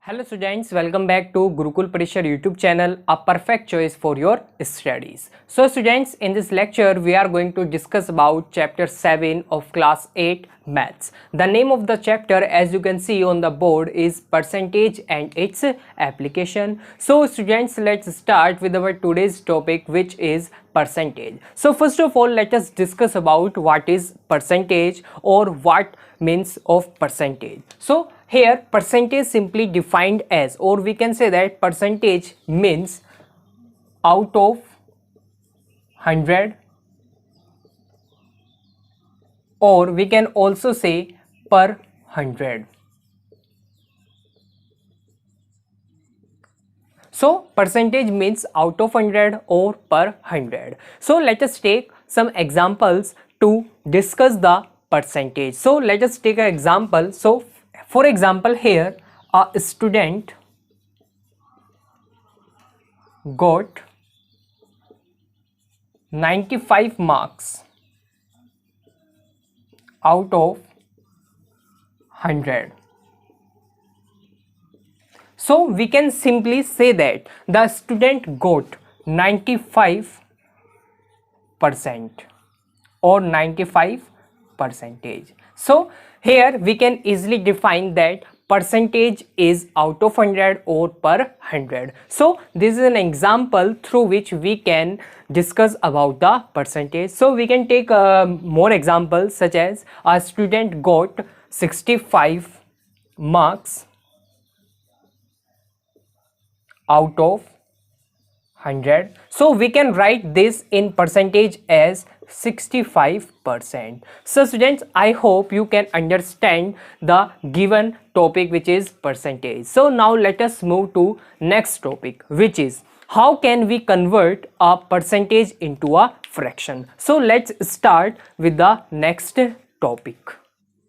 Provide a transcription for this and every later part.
Hello students, welcome back to Gurukul Parishar YouTube channel, a perfect choice for your studies. So students, in this lecture we are going to discuss about chapter 7 of class 8 maths. The name of the chapter, as you can see on the board, is percentage and its application. So students, let's start with our today's topic, which is percentage. So first of all, let us discuss about what is percentage or what means of percentage. So here percentage simply defined as, or we can say that percentage means out of 100, or we can also say per 100. So percentage means out of 100 or per 100. So let us take some examples to discuss the percentage. So let us take an example. So for example, here a student got 95 marks out of 100. So we can simply say that the student got 95% or 95 percentage. So here we can easily define that percentage is out of 100 or per 100. So this is an example through which we can discuss about the percentage. So we can take more examples, such as a student got 65 marks out of 100. So we can write this in percentage as 65%. So students, I hope you can understand the given topic, which is percentage. So now let us move to next topic, which is how can we convert a percentage into a fraction. So let's start with the next topic.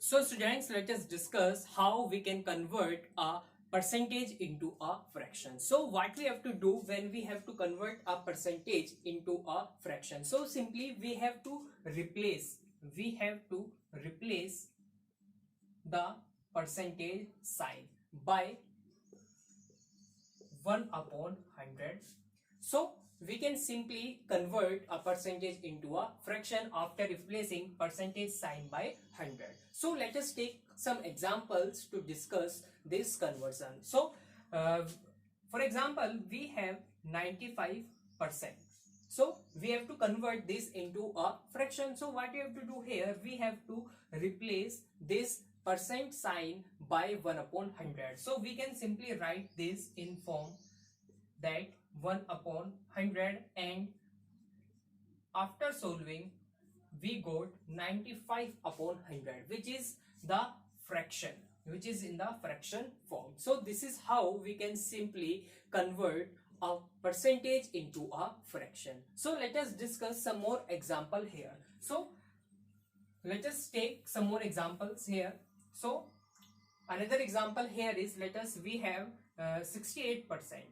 So students, let us discuss how we can convert a percentage into a fraction. So what we have to do when we have to convert a percentage into a fraction? So simply we have to replace the percentage sign by 1 upon 100. So we can simply convert a percentage into a fraction after replacing percentage sign by 100. So let us take some examples to discuss this conversion. So for example, we have 95%. So we have to convert this into a fraction. So what we have to do here, we have to replace this percent sign by 1 upon 100. So we can simply write this in form that 1 upon 100, and after solving we got 95 upon 100, which is the fraction, which is in the fraction form. So this is how we can simply convert a percentage into a fraction. So let us discuss some more example here. So let us take some more examples here. So another example here is, we have 68%.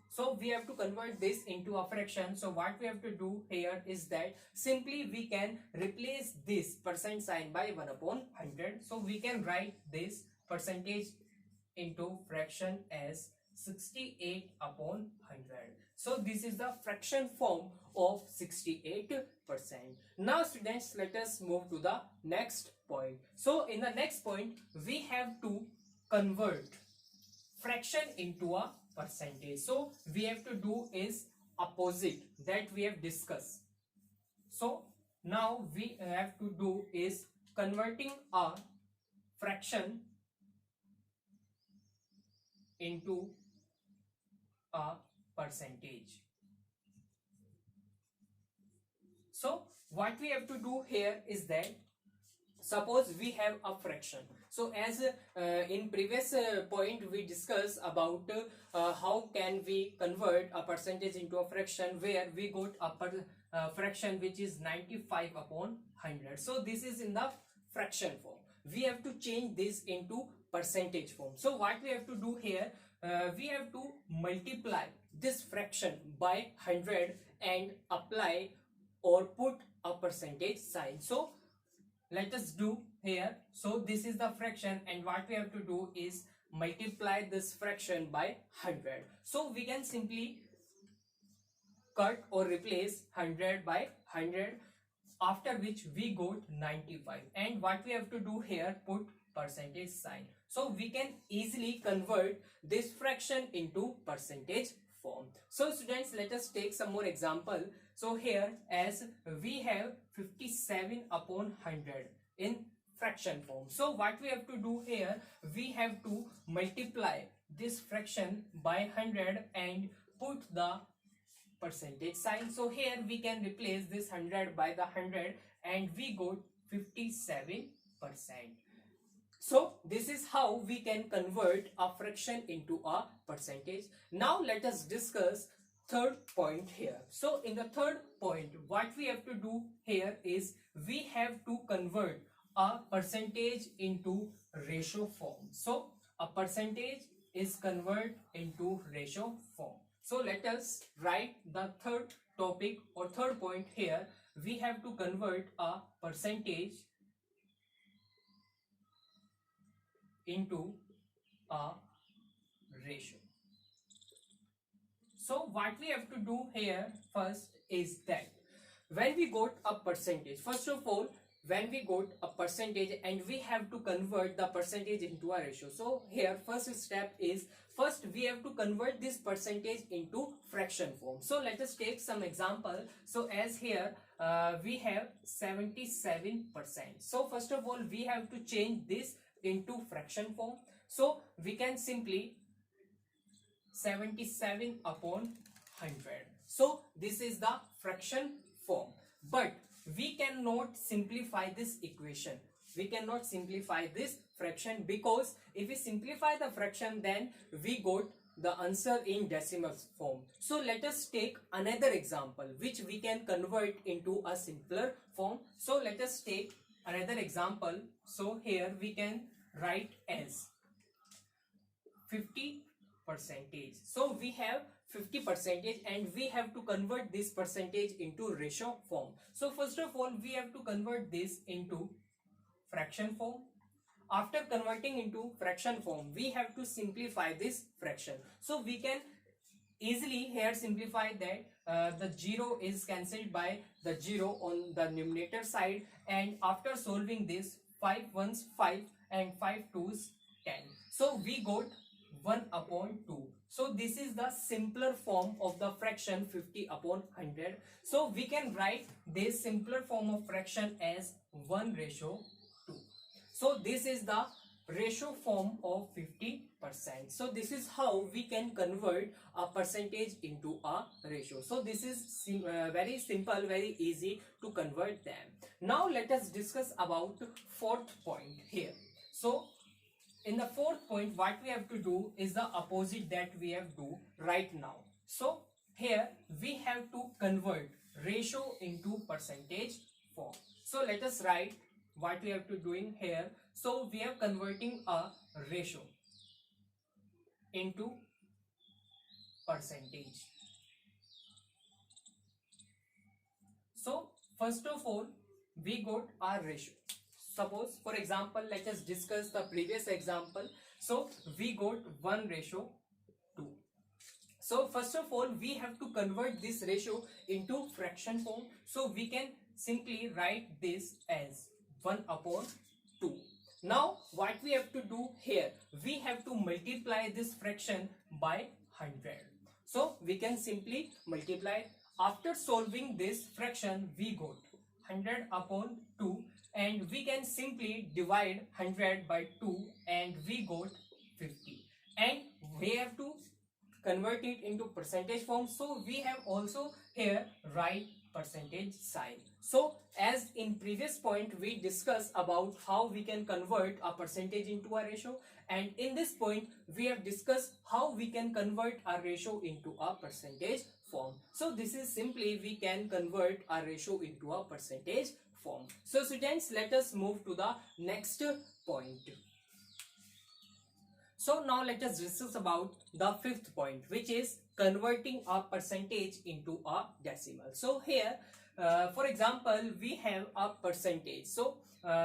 So we have to convert this into a fraction. So what we have to do here is that simply we can replace this percent sign by 1 upon 100. So we can write this percentage into fraction as 68 upon 100. So this is the fraction form of 68%. Now students, let us move to the next point. So in the next point, we have to convert fraction into a percentage. So we have to do is opposite that we have discussed. So now we have to do is converting a fraction into a percentage. So what we have to do here is that, suppose we have a fraction. So as in previous point we discussed about how can we convert a percentage into a fraction, where we got a fraction which is 95 upon 100. So this is in the fraction form. We have to change this into percentage form. So what we have to do here, we have to multiply this fraction by 100 and apply or put a percentage sign. So let us do here. So this is the fraction, and what we have to do is multiply this fraction by 100. So we can simply cut or replace 100 by 100, after which we got 95, and what we have to do here, put percentage sign. So we can easily convert this fraction into percentage form. So students, let us take some more example. So here, as we have 57 upon 100 in fraction form, so what we have to do here, we have to multiply this fraction by 100 and put the percentage sign. So here we can replace this 100 by the 100 and we got 57%. So this is how we can convert a fraction into a percentage. Now let us discuss third point here. So in the third point, what we have to do here is we have to convert a percentage into ratio form. So a percentage is converted into ratio form. So let us write the third topic or third point here. We have to convert a percentage into a ratio. So what we have to do here first is that when we got a percentage, first of all, when we got a percentage and we have to convert the percentage into a ratio. So here first step is, first we have to convert this percentage into fraction form. So let us take some example. So as here we have 77%. So first of all we have to change this into fraction form. So we can simply 77 upon 100. So this is the fraction form. But we cannot simplify this equation. We cannot simplify this fraction, because if we simplify the fraction, then we got the answer in decimal form. So let us take another example which we can convert into a simpler form. So let us take another example. So here we can write as 50%. So we have 50% and we have to convert this percentage into ratio form. So first of all we have to convert this into fraction form. After converting into fraction form, we have to simplify this fraction. So we can easily here simplify that the 0 is cancelled by the 0 on the numerator side, and after solving this, 5 1s 5 and 5 2s 10. So we got 1 upon 2. So this is the simpler form of the fraction 50 upon 100. So we can write this simpler form of fraction as 1:2. So this is the ratio form of 50%. So this is how we can convert a percentage into a ratio. So this is very simple, very easy to convert them. Now let us discuss about fourth point here. So in the fourth point, what we have to do is the opposite that we have to right now. So here we have to convert ratio into percentage form. So let us write what we have to doing here. So we are converting a ratio into percentage. So first of all we got our ratio. Suppose for example, let us discuss the previous example. So we got 1:2. So first of all we have to convert this ratio into fraction form. So we can simply write this as 1/2. Now what we have to do here, we have to multiply this fraction by 100. So we can simply multiply. After solving this fraction, we got 100/2, and we can simply divide 100 by 2 and we got 50. And we have to convert it into percentage form. So we have also here write percentage sign. So as in previous point we discussed about how we can convert a percentage into a ratio, and in this point we have discussed how we can convert a ratio into a percentage form. So this is simply we can convert a ratio into a percentage form. So students, let us move to the next point. So now let us discuss about the fifth point, which is converting a percentage into a decimal. So here for example we have a percentage. So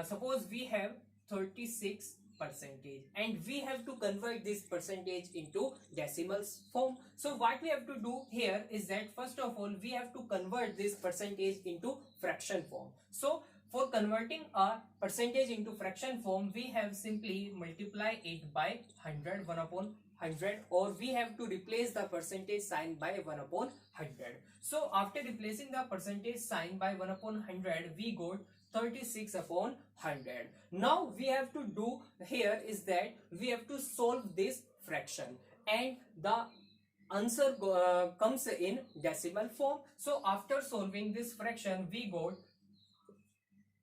suppose we have 36%. percentage, and we have to convert this percentage into decimal form. So what we have to do here is that first of all we have to convert this percentage into fraction form. So for converting a percentage into fraction form, we have simply multiply it by 100, 1 upon 100, or we have to replace the percentage sign by 1 upon 100. So after replacing the percentage sign by 1 upon 100, we got 36 upon 100. Now we have to do here is that we have to solve this fraction, and the answer comes in decimal form. So after solving this fraction, we got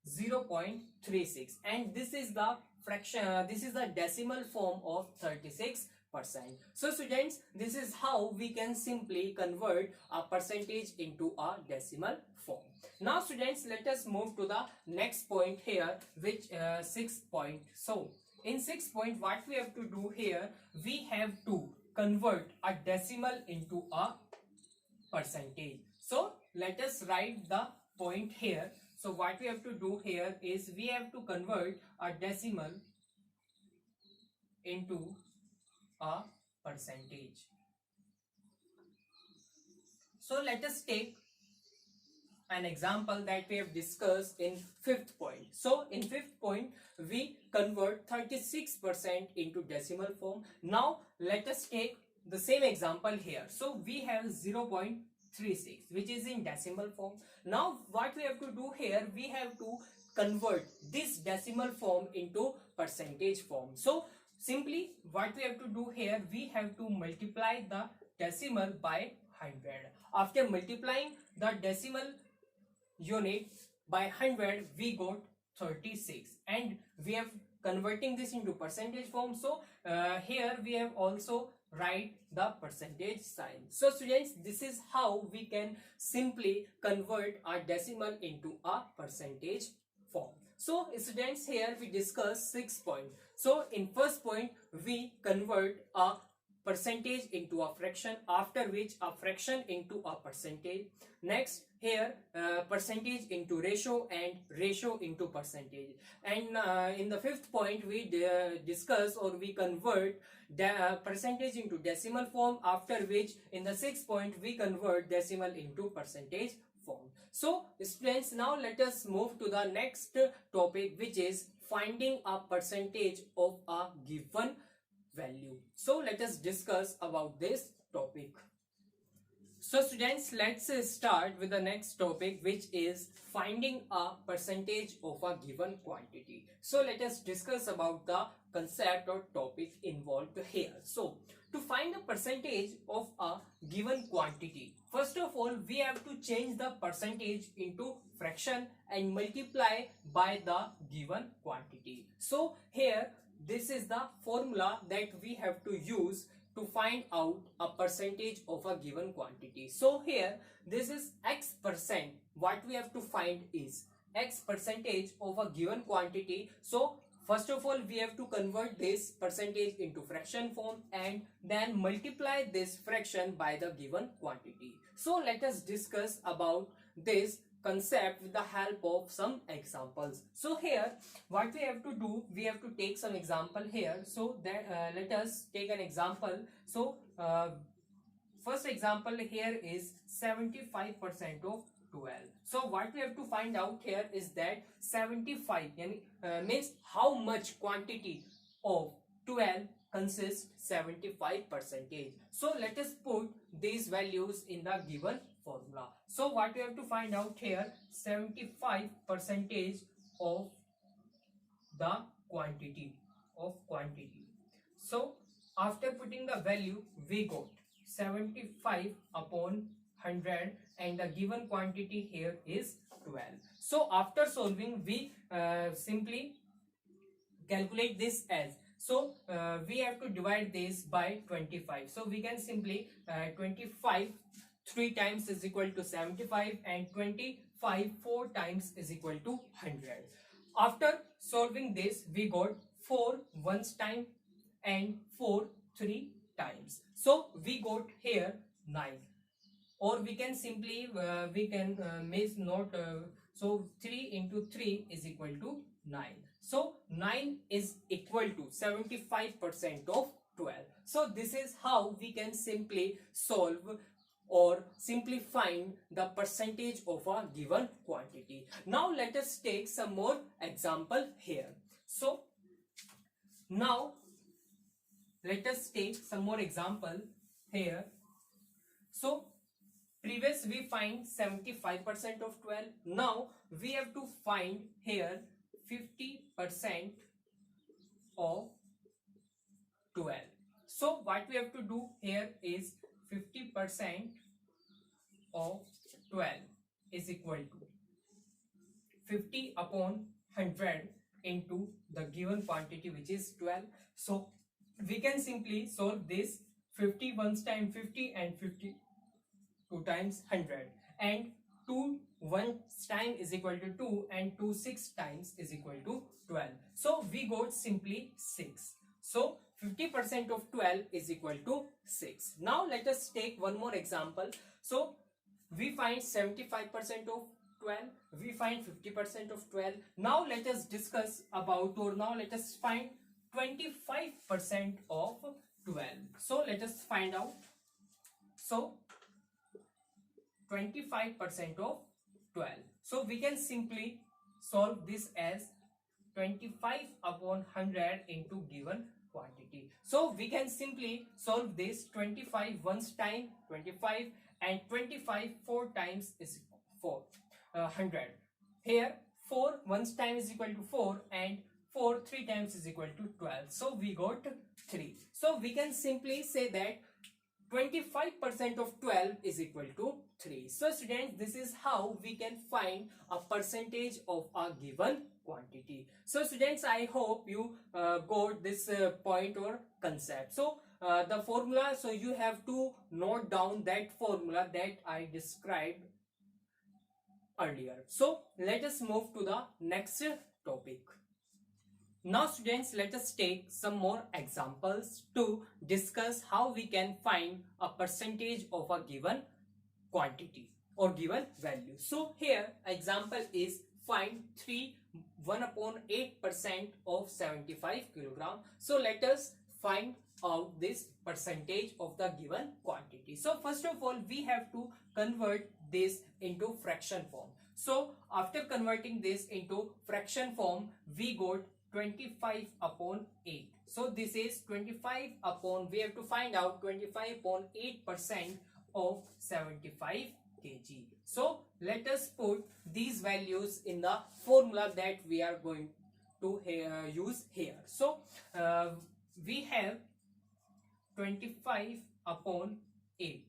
0.36, and this is the fraction, this is the decimal form of 36%. So students, this is how we can simply convert a percentage into a decimal form. Now students, let us move to the next point here, which 6 point. So in 6 point, what we have to do here, we have to convert a decimal into a percentage. So let us write the point here. So what we have to do here is we have to convert a decimal into a percentage. So let us take an example that we have discussed in 5th point. So in 5th point, we convert 36% into decimal form. Now let us take the same example here. So we have 0.36, which is in decimal form. Now what we have to do here, we have to convert this decimal form into percentage form. So simply what we have to do here, we have to multiply the decimal by 100. After multiplying the decimal unit by 100, we got 36, and we have converting this into percentage form. So here we have also write the percentage sign. So students, this is how we can simply convert our decimal into a percentage form. So students, here we discuss 6 points. So in first point, we convert a percentage into a fraction, after which a fraction into a percentage. Next here percentage into ratio, and ratio into percentage. And in the 5th point, we discuss or we convert the percentage into decimal form, after which in the 6th point we convert decimal into percentage form. So students, now let us move to the next topic, which is finding a percentage of a given value. So let us discuss about this topic. So students, let's start with the next topic, which is finding a percentage of a given quantity. So let us discuss about the concept or topic involved here. So to find a percentage of a given quantity, first of all we have to change the percentage into fraction and multiply by the given quantity. So here this is the formula that we have to use to find out a percentage of a given quantity. So here this is x percent. What we have to find is x percentage of a given quantity. So first of all we have to convert this percentage into fraction form and then multiply this fraction by the given quantity. So let us discuss about this concept with the help of some examples. So here what we have to do, we have to take some example here. So that let us take an example. So first example here is 75% of 12. So what we have to find out here is that 75 means how much quantity of 12 consists 75%. So let us put these values in the given formula. So what we have to find out here, 75% of the quantity So after putting the value, we got 75 upon 100, and the given quantity here is 12. So after solving, we simply calculate this as, so we have to divide this by 25. So we can simply 25 3 times is equal to 75, and 25 4 times is equal to 100. After solving this, we got 4 once time and 4 3 times. So we got here 9, or we can simply we can miss not so 3 into 3 is equal to 9. So 9 is equal to 75% of 12. So this is how we can simply solve or simply find the percentage of a given quantity. Now let us take some more example here. So now let us take some more example here. So previous we find 75% of 12. Now we have to find here 50% of 12. So what we have to do here is 50% of 12 is equal to 50 upon 100 into the given quantity, which is 12. So we can simply solve this. 50 once times 50 and 50 2 times 100, and 2 once time is equal to 2 and 2 6 times is equal to 12. So we got simply 6. So 50% of 12 is equal to 6. Now let us take one more example. So we find 75% of 12, we find 50% of 12. Now let us discuss about, or now let us find 25% of 12. So let us find out. So 25% of 12. So we can simply solve this as 25 upon 100 into given quantity. So we can simply solve this. 25 once time 25 and 25 4 times is 100. Here 4 once time is equal to 4 and 4 3 times is equal to 12. So we got 3. So we can simply say that 25% of 12 is equal to 3. So students, this is how we can find a percentage of a given quantity. So students, I hope you got this point or concept. So the formula, so you have to note down that formula that I described earlier. So let us move to the next topic. Now students, let us take some more examples to discuss how we can find a percentage of a given quantity or given value. So here example is find 1 upon 8% of 75 kilogram. So let us find out this percentage of the given quantity. So first of all, we have to convert this into fraction form. So after converting this into fraction form, we got 25 upon 8. So this is 25 upon, we have to find out 25 upon 8% of 75 kg. So let us put these values in the formula that we are going to use here. So we have 25 upon 8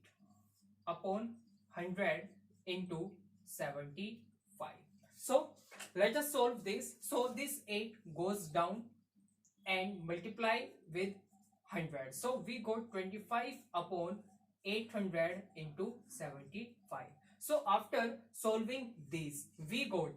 upon 100 into 75. So let us solve this. So this 8 goes down and multiply with 100. So we got 25 upon 800 into 75. So after solving this, we got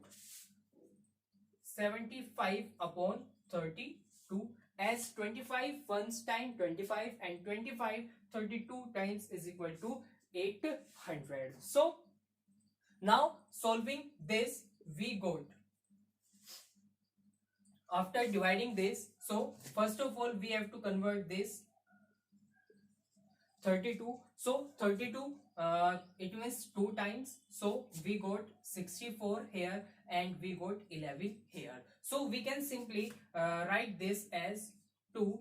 75 upon 32, as 25 once time 25 and 25 32 times is equal to 800. So now solving this, we got, after dividing this, so first of all we have to convert this 32. So 32 it means 2 times. So we got 64 here and we got 11 here. So we can simply write this as 2.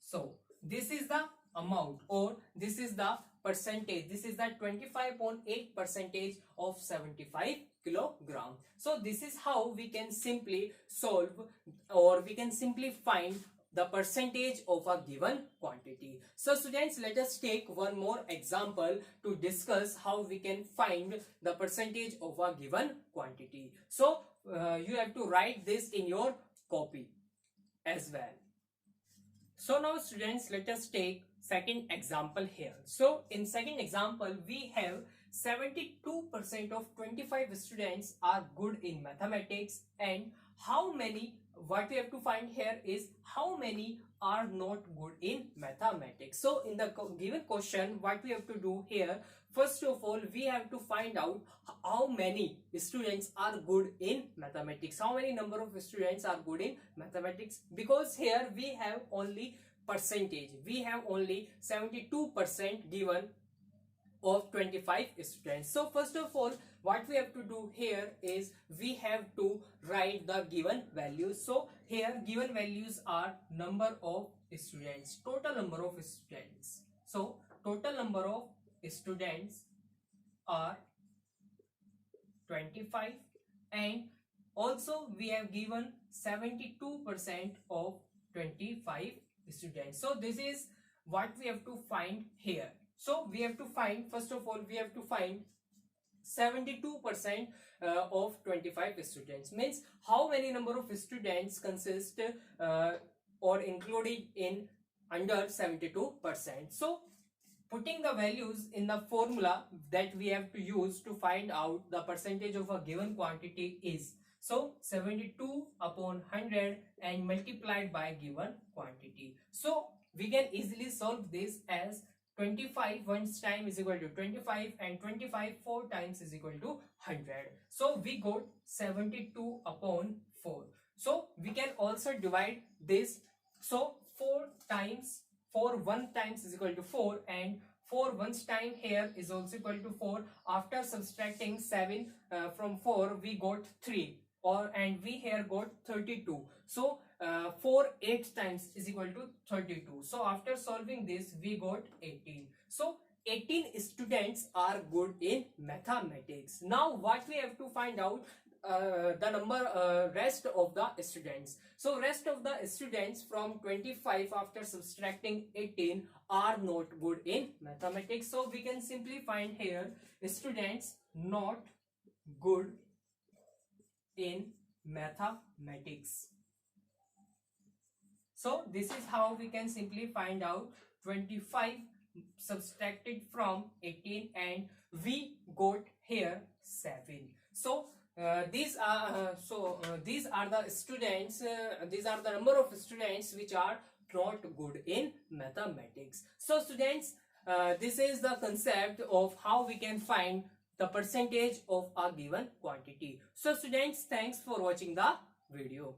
So this is the amount, or this is the percentage. This is the 25.8% of 75 kilogram. So this is how we can simply solve, or we can simply find the percentage of a given quantity. So students, let us take one more example to discuss how we can find the percentage of a given quantity. So you have to write this in your copy as well. So now students, let us take second example here. So in second example, we have 72% of 25 students are good in mathematics, and how many what we have to find here is how many are not good in mathematics. So in the given question, what we have to do here, first of all, we have to find out how many students are good in mathematics, how many number of students are good in mathematics, because here we have only percentage, we have only 72% given of 25 students. So first of all, what we have to do here is we have to write the given values. So here given values are number of students, total number of students. So total number of students are 25, and also we have given 72% of 25 students. So this is what we have to find here. So we have to find, first of all, we have to find 72% of 25 students, means how many number of students consist or included in under 72%. So putting the values in the formula that we have to use to find out the percentage of a given quantity is, so 72 upon 100 and multiplied by given quantity. So we can easily solve this as 25 once time is equal to 25 and 25 4 times is equal to 100. So we got 72 upon 4. So we can also divide this. So 4 times 4 1 times is equal to 4, and 4 once time here is also equal to 4. After subtracting 7 from 4, we got 3, and we here got 32. So 4 8 times is equal to 32. So after solving this, we got 18. So 18 students are good in mathematics. Now what we have to find out, the number rest of the students. So rest of the students from 25 after subtracting 18 are not good in mathematics. So we can simply find here students not good in mathematics. So this is how we can simply find out 25 subtracted from 18, and we got here 7. So these are the students, these are the number of students which are not good in mathematics. So students, this is the concept of how we can find the percentage of a given quantity. So students, thanks for watching the video.